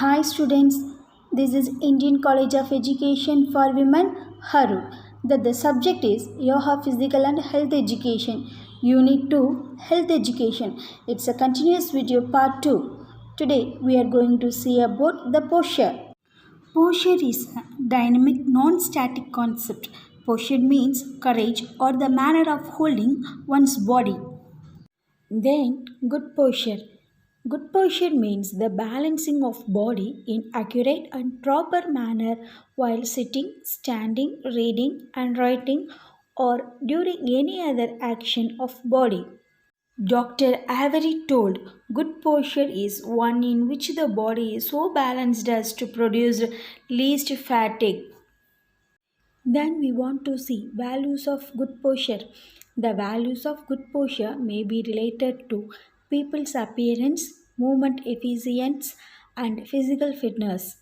Hi students, this is Indian College of Education for Women, Harur. The subject is Yoga Physical and Health Education, Unit 2, Health Education. It's a continuous video part 2. Today we are going to see about the posture. Posture is a dynamic non-static concept. Posture means courage or the manner of holding one's body. Then, good posture. Good posture means the balancing of body in accurate and proper manner while sitting, standing, reading and writing or during any other action of body. Dr. Avery told good posture is one in which the body is so balanced as to produce least fatigue. Then we want to see values of good posture. The values of good posture may be related to people's appearance, movement efficiency, and physical fitness.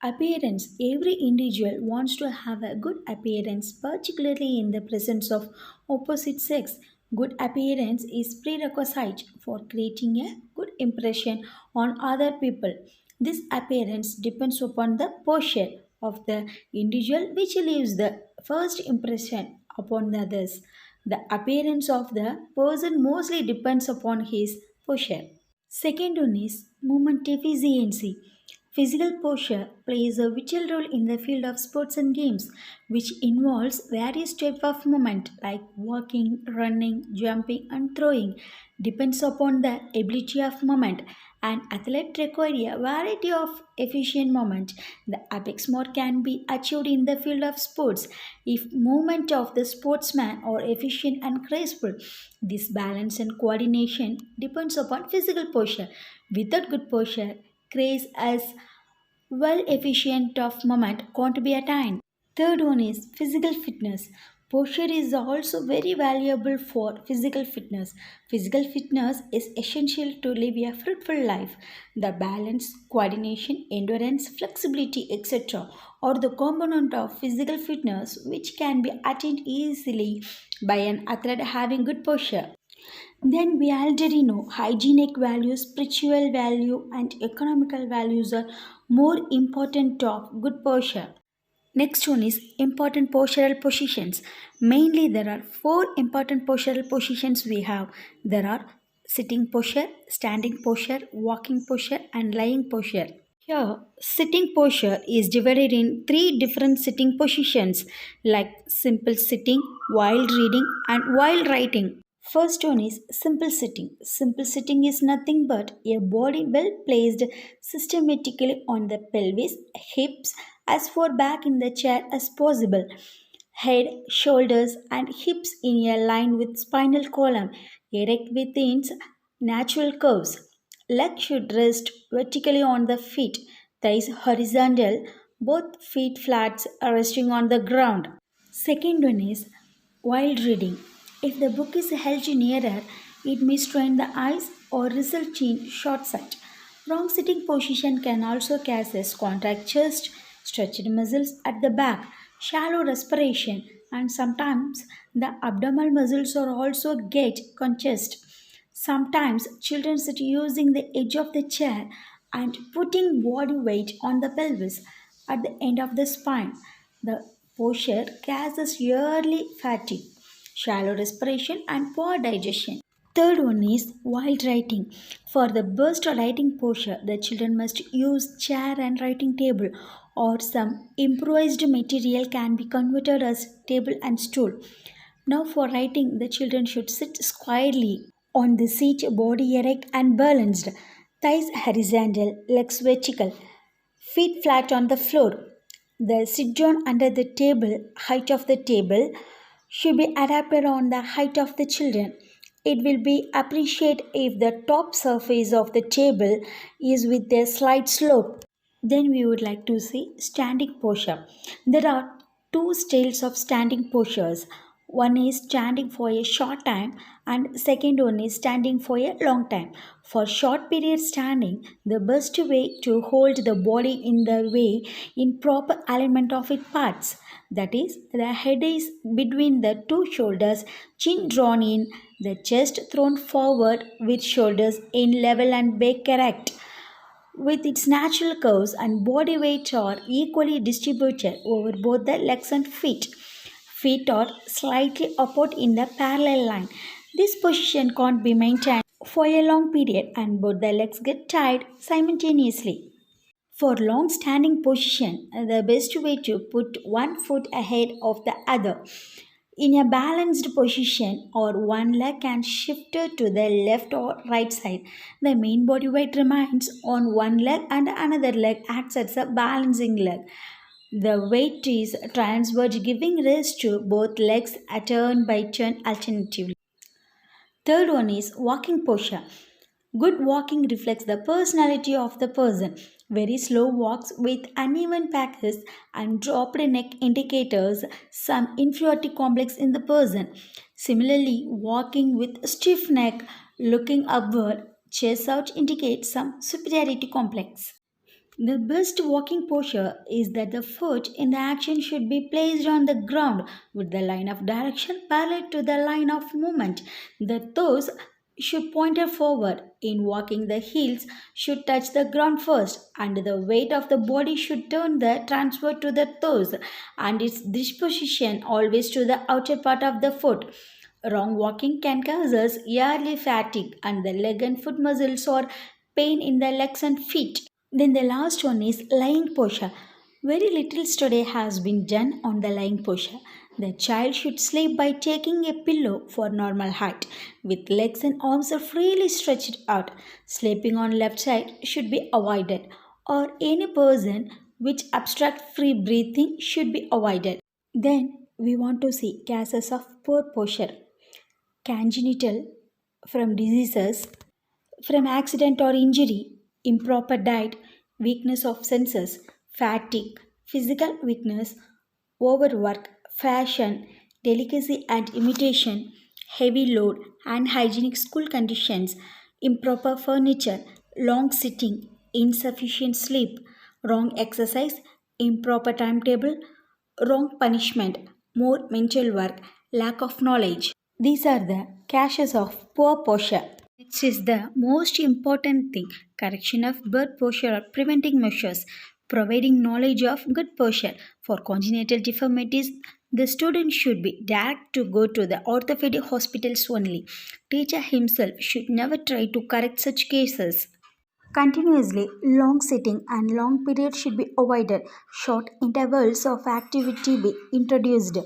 Appearance. Every individual wants to have a good appearance, particularly in the presence of opposite sex. Good appearance is prerequisite for creating a good impression on other people. This appearance depends upon the posture of the individual, which leaves the first impression upon the others. The appearance of the person mostly depends upon his posture. Second one is movement efficiency. Physical posture plays a vital role in the field of sports and games, which involves various types of movement like walking, running, jumping, and throwing. Depends upon the ability of movement. An athlete requires a variety of efficient movement. The apex mode can be achieved in the field of sports if movement of the sportsman are efficient and graceful. This balance and coordination depends upon physical posture. Without good posture, grace as well efficient of movement can't be attained. Third one is physical fitness. Posture is also very valuable for physical fitness. Physical fitness is essential to live a fruitful life. The balance, coordination, endurance, flexibility, etc. are the component of physical fitness which can be attained easily by an athlete having good posture. Then we already know hygienic value, spiritual value, and economical values are more important of good posture. Next one is important postural positions. Mainly there are four important postural positions we have. There are sitting posture, standing posture, walking posture, and lying posture. Here, sitting posture is divided in three different sitting positions like simple sitting, while reading, and while writing. First one is simple sitting. Simple sitting is nothing but a body well placed systematically on the pelvis, hips as far back in the chair as possible. Head, shoulders, and hips in a line with spinal column, erect within natural curves. Legs should rest vertically on the feet, thighs horizontal, both feet flat resting on the ground. Second one is while reading. If the book is held nearer, it may strain the eyes or result in short sight. Wrong sitting position can also cause contract chest, stretched muscles at the back, shallow respiration, and sometimes the abdominal muscles are also get congest. Sometimes children sit using the edge of the chair and putting body weight on the pelvis at the end of the spine. The posture causes yearly fatigue, shallow respiration, and poor digestion. Third one is while writing. For the best writing posture, the children must use chair and writing table or some improvised material can be converted as table and stool. Now for writing, the children should sit squarely on the seat, body erect and balanced, thighs horizontal, legs vertical, feet flat on the floor. The sit down under the table, height of the table should be adapted on the height of the children. It will be appreciated if the top surface of the table is with a slight slope. Then we would like to see standing posture. There are two styles of standing postures. One is standing for a short time and second one is standing for a long time. For short period standing, the best way to hold the body in the way in proper alignment of its parts. That is, the head is between the two shoulders, chin drawn in, the chest thrown forward with shoulders in level and back erect. with its natural curves and body weight are equally distributed over both the legs and feet. Feet are slightly apart in the parallel line. This position can't be maintained for a long period and both the legs get tired simultaneously. For long standing position, the best way to put one foot ahead of the other. In a balanced position, or one leg can shift to the left or right side. The main body weight remains on one leg and another leg acts as a balancing leg. The weight is transferred, giving rest to both legs turn by turn alternatively. Third one is walking posture. Good walking reflects the personality of the person. Very slow walks with uneven paces and dropped neck indicators some inferiority complex in the person. Similarly, walking with stiff neck, looking upward, chest out indicates some superiority complex. The best walking posture is that the foot in the action should be placed on the ground with the line of direction parallel to the line of movement. The toes should point forward. In walking, the heels should touch the ground first, and the weight of the body should turn the transfer to the toes and its disposition always to the outer part of the foot. Wrong walking can cause us yearly fatigue and the leg and foot muscles or pain in the legs and feet. Then the last one is lying posture. Very little study has been done on the lying posture. The child should sleep by taking a pillow for normal height, with legs and arms freely stretched out. Sleeping on left side should be avoided, or any person which obstruct free breathing should be avoided. Then we want to see cases of poor posture, congenital from diseases, from accident or injury, improper diet, weakness of senses, fatigue, physical weakness, overwork, fashion, delicacy and imitation, heavy load, unhygienic school conditions, improper furniture, long sitting, insufficient sleep, wrong exercise, improper timetable, wrong punishment, more mental work, lack of knowledge. These are the cases of poor posture. This is the most important thing. Correction of bad posture or preventing measures. Providing knowledge of good posture. For congenital deformities, the student should be directed to go to the orthopedic hospitals only. Teacher himself should never try to correct such cases. Continuously, long sitting and long periods should be avoided. Short intervals of activity be introduced.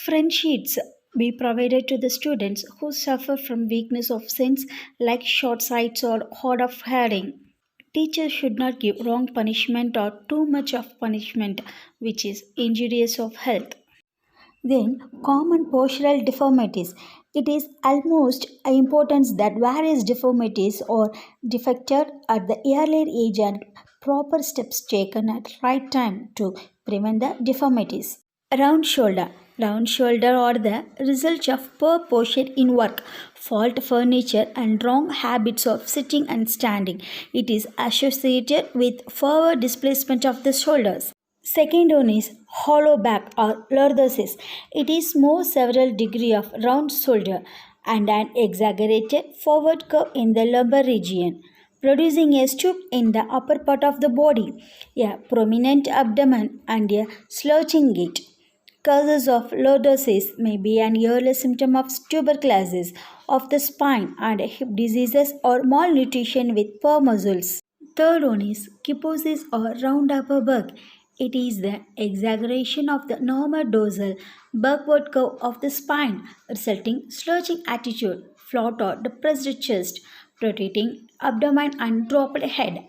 Friend sheets be provided to the students who suffer from weakness of sense like short sights or hard of hearing. Teachers should not give wrong punishment or too much of punishment which is injurious of health. Then, common postural deformities. It is almost importance that various deformities are defected at the earlier age and proper steps taken at right time to prevent the deformities. Round shoulder. Round shoulder are the result of poor posture in work, fault furniture, and wrong habits of sitting and standing. It is associated with forward displacement of the shoulders. Second one is hollow back or lordosis. It is more several degree of round shoulder and an exaggerated forward curve in the lumbar region, producing a stoop in the upper part of the body, a prominent abdomen, and a slouching gait. Causes of lordosis may be an early symptom of tuberculosis of the spine and hip diseases or malnutrition with poor muscles. Third one is kyphosis or round upper back. It is the exaggeration of the normal dorsal backward curve of the spine, resulting slouching attitude, flat or depressed chest, rotating abdomen and dropped head.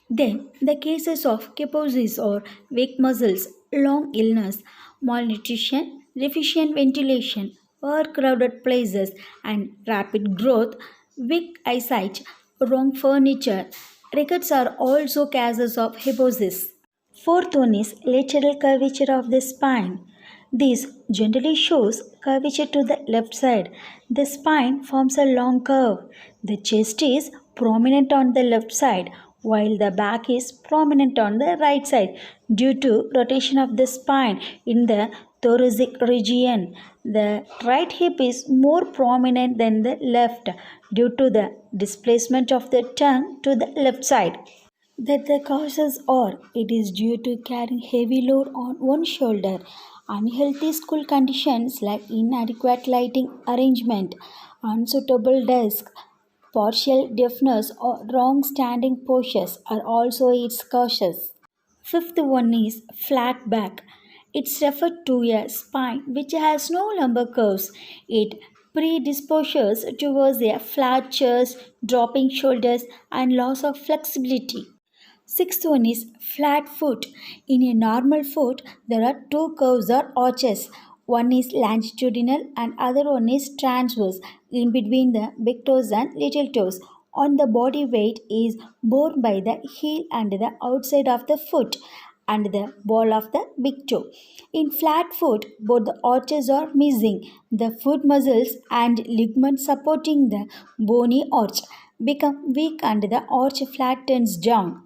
Then the cases of kyphosis or weak muscles, long illness, malnutrition, deficient ventilation, overcrowded places, and rapid growth, weak eyesight, wrong furniture, rickets are also cases of kyphosis. Fourth one is lateral curvature of the spine. This generally shows curvature to the left side. The spine forms a long curve. The chest is prominent on the left side while the back is prominent on the right side due to rotation of the spine in the thoracic region. The right hip is more prominent than the left due to the displacement of the tongue to the left side. That the causes are it is due to carrying heavy load on one shoulder, unhealthy school conditions like inadequate lighting arrangement, unsuitable desk, partial deafness, or wrong standing postures are also its causes. Fifth one is flat back. It's referred to a spine which has no lumbar curves. It predisposes towards a flat chest, dropping shoulders, and loss of flexibility. Sixth one is flat foot. In a normal foot, there are two curves or arches. One is longitudinal and other one is transverse in between the big toes and little toes. On the body weight is borne by the heel and the outside of the foot and the ball of the big toe. In flat foot, both the arches are missing. The foot muscles and ligaments supporting the bony arch become weak and the arch flattens down.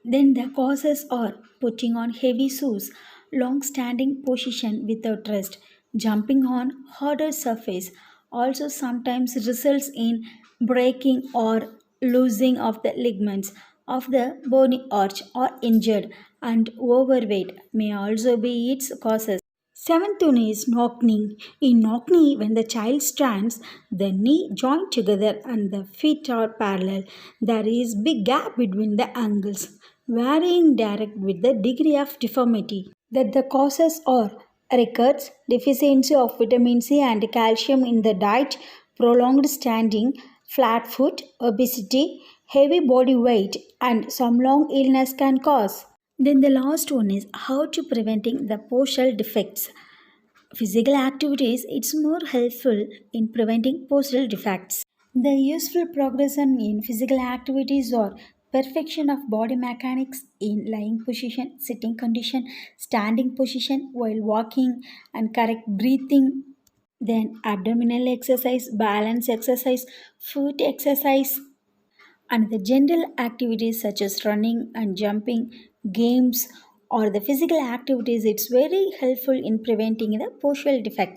Then the causes are putting on heavy shoes, long standing position without rest, jumping on harder surface also sometimes results in breaking or losing of the ligaments of the bony arch or injured and overweight may also be its causes. Seventh one is knock knee. In knock knee, when the child stands, the knee joined together and the feet are parallel. There is big gap between the angles, varying direct with the degree of deformity. That the causes are rickets, deficiency of vitamin C and calcium in the diet, prolonged standing, flat foot, obesity, heavy body weight, and some long illness can cause. Then the last one is how to preventing the postural defects. Physical activities it's more helpful in preventing postural defects. The useful progression in physical activities are perfection of body mechanics in lying position, sitting condition, standing position while walking and correct breathing. Then abdominal exercise, balance exercise, foot exercise, and the general activities such as running and jumping, games, or the physical activities, it's very helpful in preventing the postural defects.